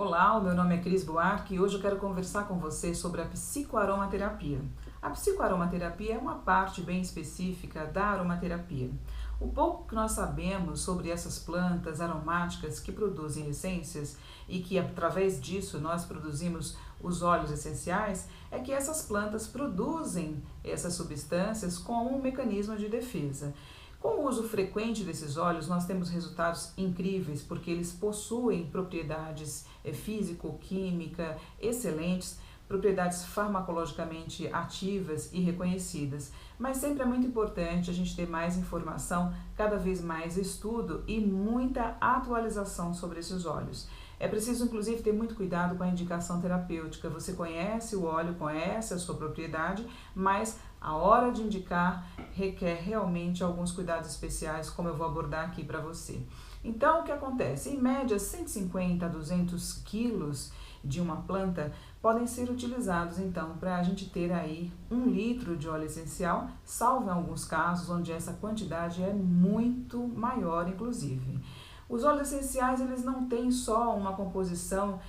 Olá, o meu nome é Cris Buarque e hoje eu quero conversar com você sobre a psicoaromaterapia. A psicoaromaterapia é uma parte bem específica da aromaterapia. O pouco que nós sabemos sobre essas plantas aromáticas que produzem essências e que através disso nós produzimos os óleos essenciais é que essas plantas produzem essas substâncias com um mecanismo de defesa. Com o uso frequente desses óleos, nós temos resultados incríveis, porque eles possuem propriedades físico-química excelentes, propriedades farmacologicamente ativas e reconhecidas. Mas sempre é muito importante a gente ter mais informação, cada vez mais estudo e muita atualização sobre esses óleos. É preciso, inclusive, ter muito cuidado com a indicação terapêutica. Você conhece o óleo, conhece a sua propriedade, mas a hora de indicar requer realmente alguns cuidados especiais, como eu vou abordar aqui para você. Então, o que acontece? Em média, 150 a 200 quilos de uma planta podem ser utilizados, então, para a gente ter aí 1 litro de óleo essencial, salvo em alguns casos onde essa quantidade é muito maior, inclusive. Os óleos essenciais, eles não têm só uma composição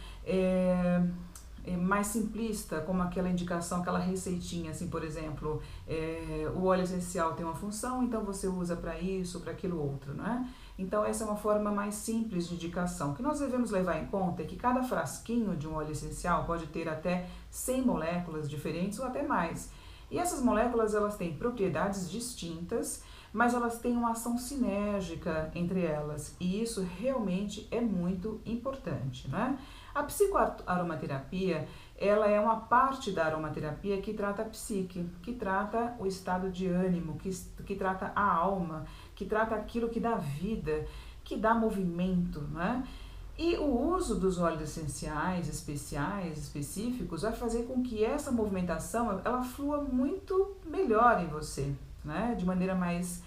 mais simplista, como aquela indicação, aquela receitinha, assim, por exemplo, o óleo essencial tem uma função, então você usa para isso, para aquilo outro, né? Então essa é uma forma mais simples de indicação. O que nós devemos levar em conta é que cada frasquinho de um óleo essencial pode ter até 100 moléculas diferentes ou até mais. E essas moléculas, elas têm propriedades distintas, mas elas têm uma ação sinérgica entre elas, e isso realmente é muito importante, né? A psicoaromaterapia, ela é uma parte da aromaterapia que trata a psique, que trata o estado de ânimo, que trata a alma, que trata aquilo que dá vida, que dá movimento, né? E o uso dos óleos essenciais especiais, específicos, vai fazer com que essa movimentação ela flua muito melhor em você, né? De maneira mais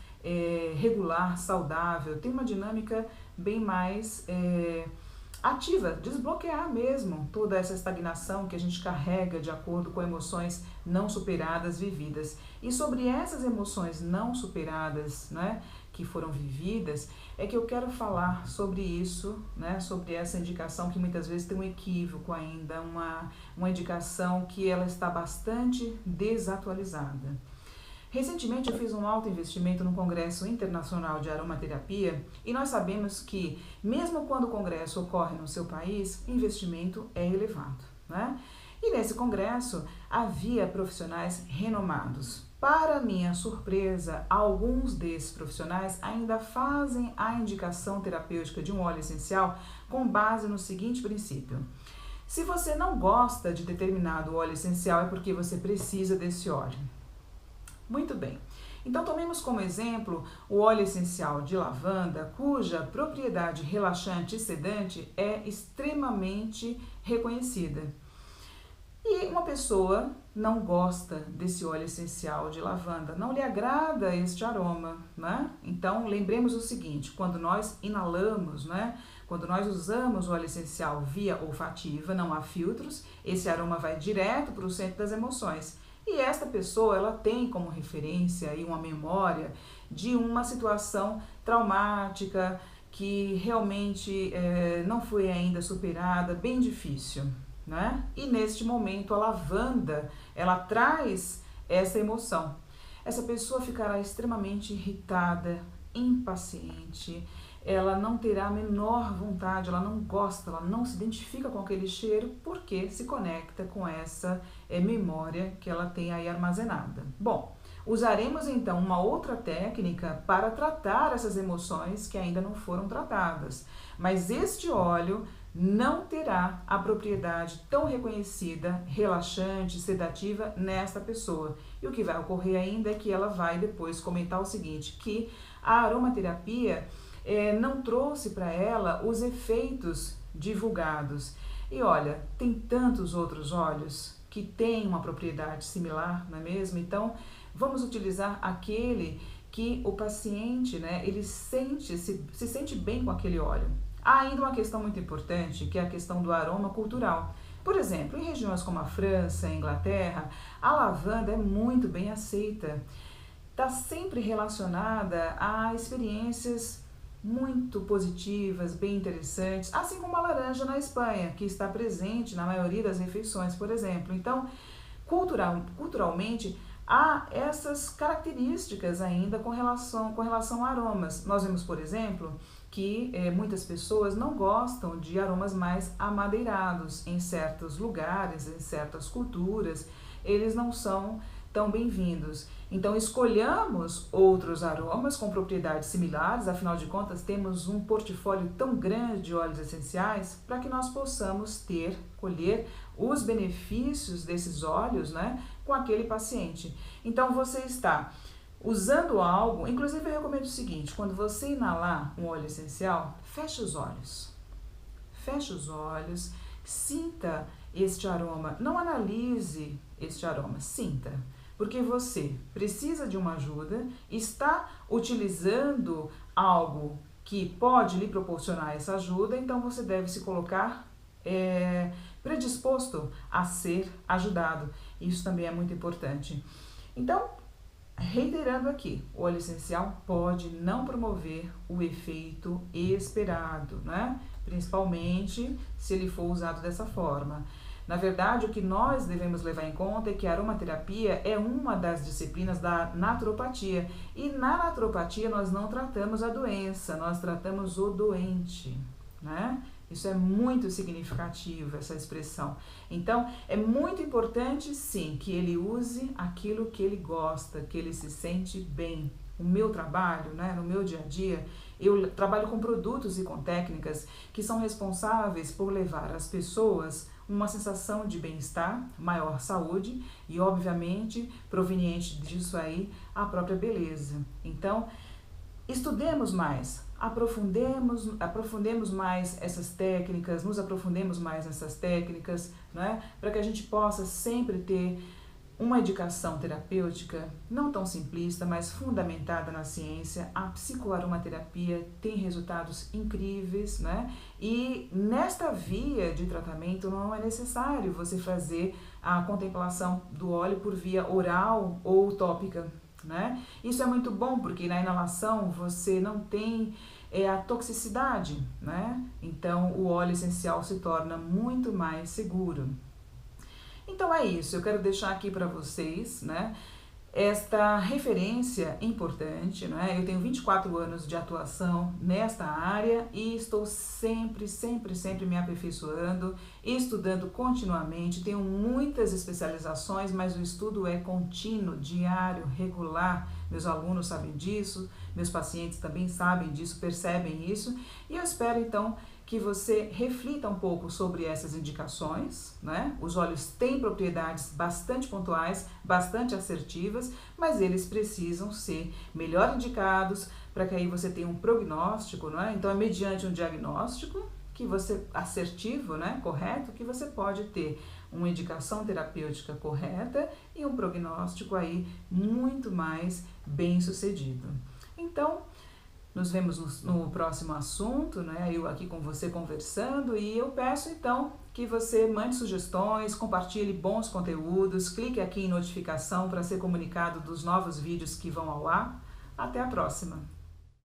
regular, saudável, tem uma dinâmica bem mais ativa, desbloquear mesmo toda essa estagnação que a gente carrega de acordo com emoções não superadas, vividas. E sobre essas emoções não superadas, né, que foram vividas, é que eu quero falar sobre isso, né, sobre essa indicação que muitas vezes tem um equívoco ainda, uma indicação que ela está bastante desatualizada. Recentemente eu fiz um alto investimento no Congresso Internacional de Aromaterapia e nós sabemos que, mesmo quando o congresso ocorre no seu país, o investimento é elevado, né? E nesse congresso havia profissionais renomados. Para minha surpresa, alguns desses profissionais ainda fazem a indicação terapêutica de um óleo essencial com base no seguinte princípio: se você não gosta de determinado óleo essencial é porque você precisa desse óleo. Muito bem, então tomemos como exemplo o óleo essencial de lavanda, cuja propriedade relaxante e sedante é extremamente reconhecida. E uma pessoa não gosta desse óleo essencial de lavanda, não lhe agrada este aroma, né? Então lembremos o seguinte: quando nós inalamos, né? Quando nós usamos o óleo essencial via olfativa, não há filtros, esse aroma vai direto para o centro das emoções. E esta pessoa, ela tem como referência aí uma memória de uma situação traumática que realmente não foi ainda superada, bem difícil, né? E neste momento a lavanda, ela traz essa emoção. Essa pessoa ficará extremamente irritada, impaciente, ela não terá a menor vontade, ela não gosta, ela não se identifica com aquele cheiro porque se conecta com essa memória que ela tem aí armazenada. Bom, usaremos então uma outra técnica para tratar essas emoções que ainda não foram tratadas, mas este óleo não terá a propriedade tão reconhecida, relaxante, sedativa nesta pessoa. E o que vai ocorrer ainda é que ela vai depois comentar o seguinte, que a aromaterapia não trouxe para ela os efeitos divulgados. E olha, tem tantos outros óleos que têm uma propriedade similar, não é mesmo? Então, vamos utilizar aquele que o paciente, né, ele se sente bem com aquele óleo. Há ainda uma questão muito importante, que é a questão do aroma cultural. Por exemplo, em regiões como a França, a Inglaterra, a lavanda é muito bem aceita. Está sempre relacionada a experiências muito positivas, bem interessantes, assim como a laranja na Espanha, que está presente na maioria das refeições, por exemplo. Então, culturalmente, há essas características ainda com relação a aromas. Nós vemos, por exemplo, que muitas pessoas não gostam de aromas mais amadeirados em certos lugares, em certas culturas, eles não são tão bem-vindos. Então, escolhamos outros aromas com propriedades similares, afinal de contas, temos um portfólio tão grande de óleos essenciais para que nós possamos colher os benefícios desses óleos, né, com aquele paciente. Então, você está usando algo, inclusive eu recomendo o seguinte, quando você inalar um óleo essencial, feche os olhos. Feche os olhos, sinta este aroma, não analise este aroma, sinta. Porque você precisa de uma ajuda, está utilizando algo que pode lhe proporcionar essa ajuda, então você deve se colocar predisposto a ser ajudado. Isso também é muito importante. Então, reiterando aqui, o óleo essencial pode não promover o efeito esperado, né? Principalmente se ele for usado dessa forma. Na verdade, o que nós devemos levar em conta é que a aromaterapia é uma das disciplinas da naturopatia. E na naturopatia nós não tratamos a doença, nós tratamos o doente, né? Isso é muito significativo, essa expressão. Então, é muito importante, sim, que ele use aquilo que ele gosta, que ele se sente bem. O meu trabalho, né, no meu dia a dia, eu trabalho com produtos e com técnicas que são responsáveis por levar as pessoas uma sensação de bem-estar, maior saúde e, obviamente, proveniente disso aí, a própria beleza. Então, estudemos mais, aprofundemos mais essas técnicas, nos aprofundemos mais nessas técnicas, né, para que a gente possa sempre ter uma indicação terapêutica não tão simplista, mas fundamentada na ciência. A psicoaromaterapia tem resultados incríveis, né? E nesta via de tratamento não é necessário você fazer a contemplação do óleo por via oral ou tópica, né? Isso é muito bom porque na inalação você não tem a toxicidade, né? Então o óleo essencial se torna muito mais seguro. Então é isso, eu quero deixar aqui para vocês, né, esta referência importante, né? Eu tenho 24 anos de atuação nesta área e estou sempre me aperfeiçoando, estudando continuamente, tenho muitas especializações, mas o estudo é contínuo, diário, regular, meus alunos sabem disso, meus pacientes também sabem disso, percebem isso, e eu espero então que você reflita um pouco sobre essas indicações, né? Os óleos têm propriedades bastante pontuais, bastante assertivas, mas eles precisam ser melhor indicados para que aí você tenha um prognóstico, não é? Então é mediante um diagnóstico que você assertivo, né, correto, que você pode ter uma indicação terapêutica correta e um prognóstico aí muito mais bem sucedido. Então, nos vemos no próximo assunto, né? Eu aqui com você conversando e eu peço então que você mande sugestões, compartilhe bons conteúdos, clique aqui em notificação para ser comunicado dos novos vídeos que vão ao ar. Até a próxima!